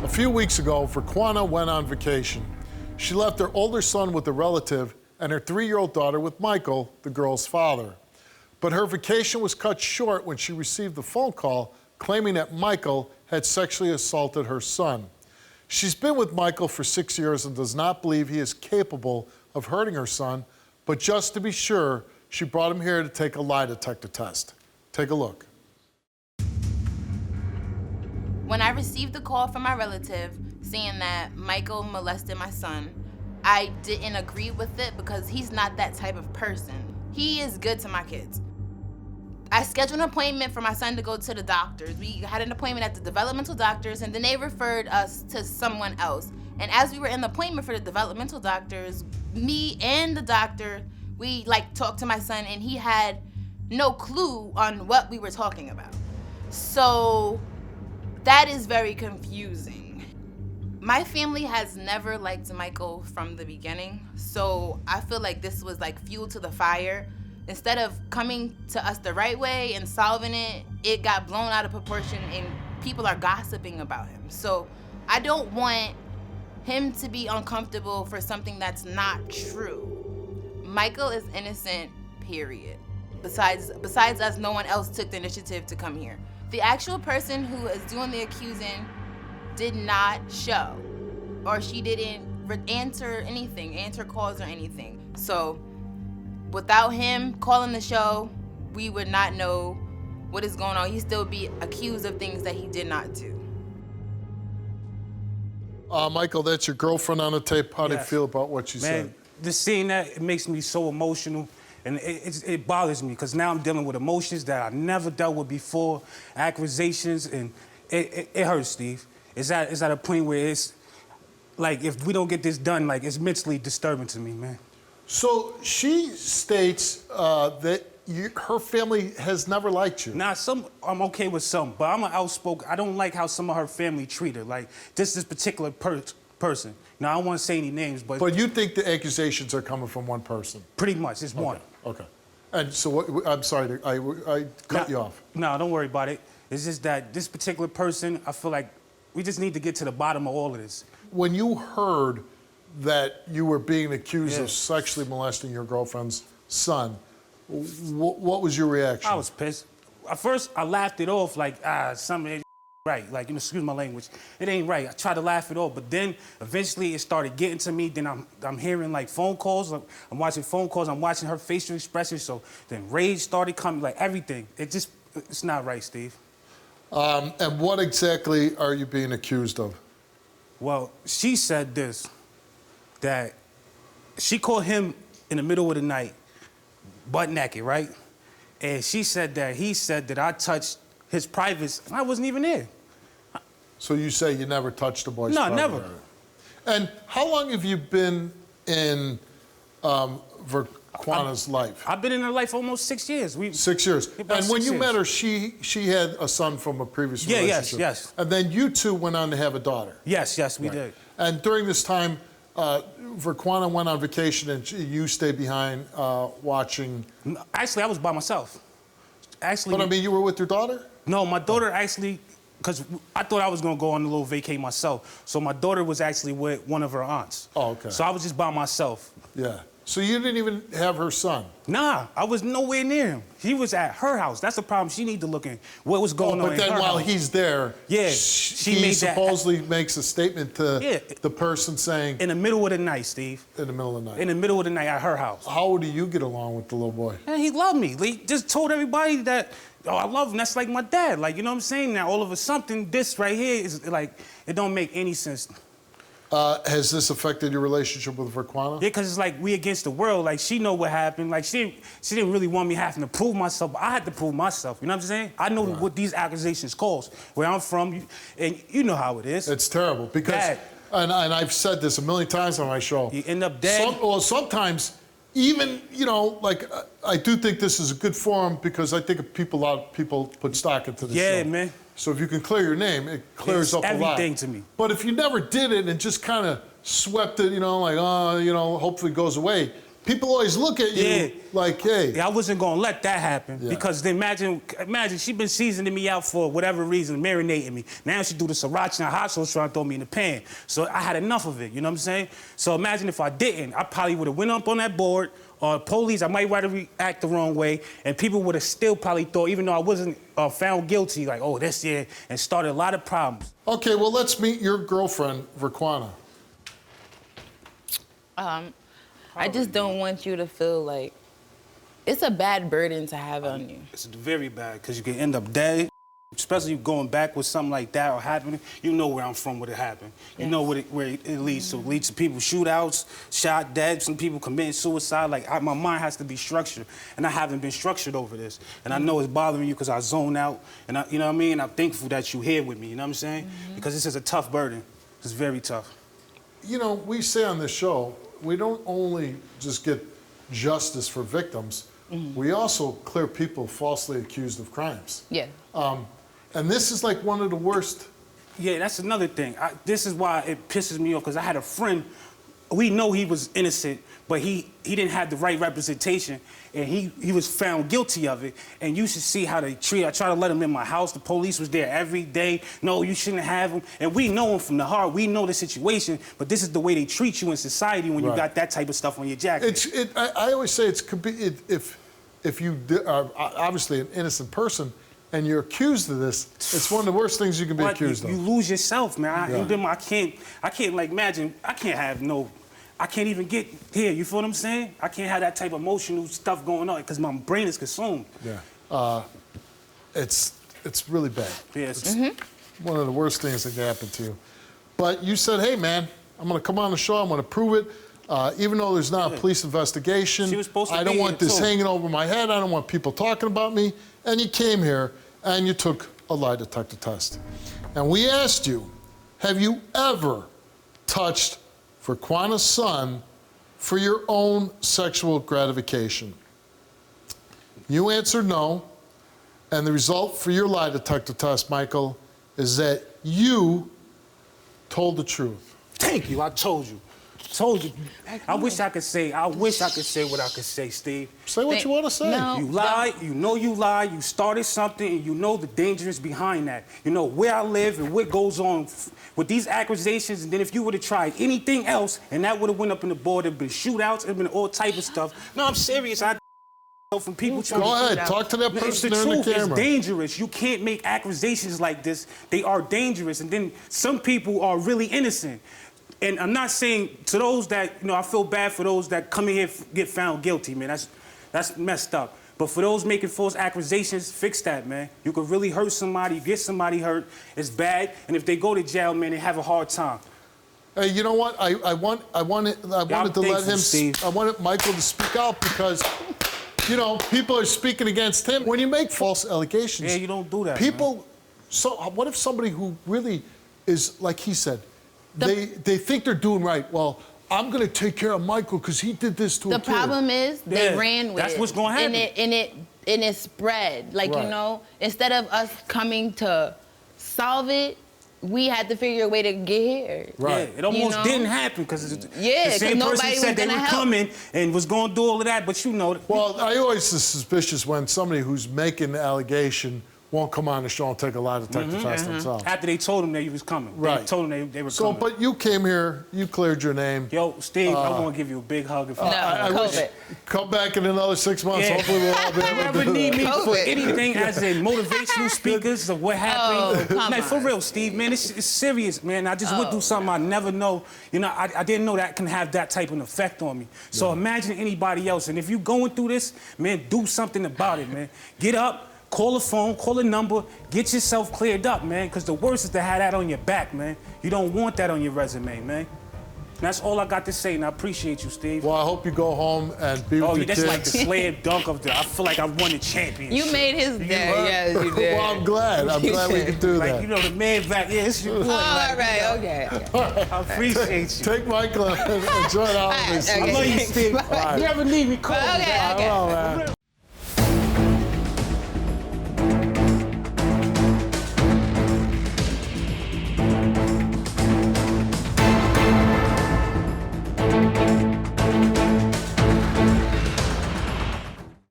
A few weeks ago, Verquana went on vacation. She left her older son with a relative and her 3-year-old daughter with Michael, the girl's father. But her vacation was cut short when she received a phone call claiming that Michael had sexually assaulted her son. She's been with Michael for 6 years and does not believe he is capable of hurting her son, but just to be sure, she brought him here to take a lie detector test. Take a look. When I received the call from my relative saying that Michael molested my son, I didn't agree with it because he's not that type of person. He is good to my kids. I scheduled an appointment for my son to go to the doctors. We had an appointment at the developmental doctors, and then they referred us to someone else. And as we were in the appointment for the developmental doctors, me and the doctor, we talked to my son, and he had no clue on what we were talking about. So that is very confusing. My family has never liked Michael from the beginning, so I feel like this was like fuel to the fire. Instead of coming to us the right way and solving it, it got blown out of proportion and people are gossiping about him. So I don't want him to be uncomfortable for something that's not true. Michael is innocent, period. Besides us, no one else took the initiative to come here. The actual person who is doing the accusing did not show, or she didn't answer calls or anything. So without him calling the show, we would not know what is going on. He'd still be accused of things that he did not do. Michael, that's your girlfriend on the tape. How do you feel about what she said? Just seeing that, it makes me so emotional. And it bothers me because now I'm dealing with emotions that I never dealt with before, accusations, and it hurts, Steve. It's at a point where it's like, if we don't get this done, like, it's mentally disturbing to me, man. So she states that her family has never liked you. Nah, I'm okay with some, but I'm an outspoken. I don't like how some of her family treat her. Like, this particular person. Now, I don't want to say any names, but... But you think the accusations are coming from one person? Pretty much, it's one. Okay. And so, what, I'm sorry, I cut you off. No, don't worry about it. It's just that this particular person, I feel like we just need to get to the bottom of all of this. When you heard that you were being accused of sexually molesting your girlfriend's son, what was your reaction? I was pissed. At first, I laughed it off like, something ain't right. Like, excuse my language. It ain't right. I tried to laugh it off, but then eventually it started getting to me. Then I'm hearing like phone calls. I'm watching phone calls. I'm watching her facial expressions. So then rage started coming, like everything. It's not right, Steve. And what exactly are you being accused of? Well, she said this, that she called him in the middle of the night, butt naked, right? And she said that he said that I touched his privates, and I wasn't even there. So you say you never touched a boy's private never. area. And how long have you been in Verquana's life? I've been in her life almost 6 years. 6 years. And when you met her, she had a son from a previous relationship. Yes. And then you two went on to have a daughter. Yes, we did. And during this time, Verquana went on vacation and you stayed behind watching. Actually, I was by myself. But I mean, you were with your daughter? No, my daughter actually, because I thought I was going to go on a little vacay myself. So my daughter was actually with one of her aunts. Oh, okay. So I was just by myself. Yeah. So you didn't even have her son? Nah, I was nowhere near him. He was at her house. That's the problem. She need to look in. What was going on in her house? But then while he's there, he supposedly makes a statement to the person saying... In the middle of the night, Steve. In the middle of the night? In the middle of the night at her house. How do you get along with the little boy? Man, he loved me. He just told everybody that, oh, I love him. That's like my dad. Like, you know what I'm saying? Now, all of a sudden, this right here is like, it don't make any sense. Has this affected your relationship with Verquana? Yeah, because it's like we against the world. Like, she know what happened. Like, she didn't really want me having to prove myself, but I had to prove myself. You know what I'm saying? I know what these accusations cause. Where I'm from, and you know how it is. It's terrible because, and I've said this a million times on my show. You end up dead. Sometimes, even, you know, like, I do think this is a good forum because I think a lot of people put stock into this show. Yeah, man. So if you can clear your name, it clears up a lot. Everything to me. But if you never did it and just kind of swept it, you know, like, oh, you know, hopefully it goes away, people always look at you like, hey. Yeah, I wasn't gonna let that happen because then imagine she been seasoning me out for whatever reason, marinating me. Now she do the sriracha and hot sauce trying to throw me in the pan. So I had enough of it, you know what I'm saying? So imagine if I didn't, I probably would have went up on that board, or police, I might react the wrong way, and people would have still probably thought, even though I wasn't found guilty, like, oh, this year, and started a lot of problems. Okay, well, let's meet your girlfriend, Verquana. I just don't want you to feel like it's a bad burden to have on you. It's very bad because you can end up dead, especially going back with something like that or happening. You know where I'm from, where it happened. You know where it leads to. It leads to people shootouts, shot dead, some people committing suicide. Like, my mind has to be structured, and I haven't been structured over this. And I know it's bothering you because I zone out, and you know what I mean? I'm thankful that you're here with me, you know what I'm saying? Because this is a tough burden. It's very tough. You know, we say on this show, we don't only just get justice for victims, we also clear people falsely accused of crimes. Yeah. And this is like one of the worst. Yeah, that's another thing. This is why it pisses me off, because I had a friend, we know he was innocent, but he didn't have the right representation, and he was found guilty of it. And you should see how they treat. I tried to let him in my house. The police was there every day. No, you shouldn't have him. And we know him from the heart. We know the situation, but this is the way they treat you in society when you got that type of stuff on your jacket. I always say if you are obviously an innocent person and you're accused of this, it's one of the worst things you can be accused of. You lose yourself, man. I can't like imagine. I can't even get here. You feel what I'm saying? I can't have that type of emotional stuff going on because my brain is consumed. Yeah. It's really bad. Yes. It's one of the worst things that can happen to you. But you said, hey, man, I'm going to come on the show. I'm going to prove it. Even though there's not a police investigation, She was supposed to I don't be want here, this too. hanging over my head. I don't want people talking about me. And you came here and you took a lie detector test. And we asked you, have you ever touched Verquana's son for your own sexual gratification? You answered no. And the result for your lie detector test, Michael, is that you told the truth. Thank you. I told you. I wish I could say what I could say, Steve. Say what you want to say. No. You lied, you know you lied, you started something, and you know the dangers behind that. You know where I live and what goes on with these accusations, and then if you would have tried anything else, and that would have went up in the board, there'd been shootouts, there'd been all type of stuff. No, I'm serious. I from people trying to Go ahead, talk to that person there in the camera. It's dangerous. You can't make accusations like this. They are dangerous, and then some people are really innocent. And I'm not saying to those that, I feel bad for those that come in here get found guilty, man. That's messed up. But for those making false accusations, fix that, man. You could really hurt somebody, get somebody hurt. It's bad. And if they go to jail, man, they have a hard time. Hey, you know what? I wanted to let him. Steve. I wanted Michael to speak out because, people are speaking against him. When you make false allegations, Yeah, you don't do that. people. Man. So what if somebody who really is like he said? They think they're doing right. Well, I'm going to take care of Michael because he did this to a kid. The problem is they ran with it. That's what's going to happen. And it spread. Like, instead of us coming to solve it, we had to figure a way to get here. Right. Yeah, it almost didn't happen because the same nobody person was said they were gonna help. coming and was going to do all of that, but Well, I always is suspicious when somebody who's making the allegation won't come on the show and take a lie detector test themselves. After they told him that he was coming. Right. They told him they were So, coming. but you came here, you cleared your name. Yo, Steve, I want to give you a big hug. If I wish come back in another 6 months. Yeah. Hopefully we'll all be If you able to ever do need that. me for COVID. anything as a motivational speakers of what happened. come Like, for on. real, Steve, man, it's serious, man. I just went through something I never know. I didn't know that can have that type of effect on me. So imagine anybody else. And if you're going through this, man, do something about it, man. Get up. Call a phone, call a number, get yourself cleared up, man, because the worst is to have that on your back, man. You don't want that on your resume, man. And that's all I got to say, and I appreciate you, Steve. Well, I hope you go home and be with your that's kids. like the slam dunk of the. I feel like I won the championship. You made his day. Yes, you did. Well, I'm glad. I'm glad we could do that. Like, the man back. Yeah, it's your boy. All right, okay. I appreciate you. Take Michael and enjoy the holidays. Okay. I love you, Steve. Bye. You ever need me, call me. Okay, I will, man.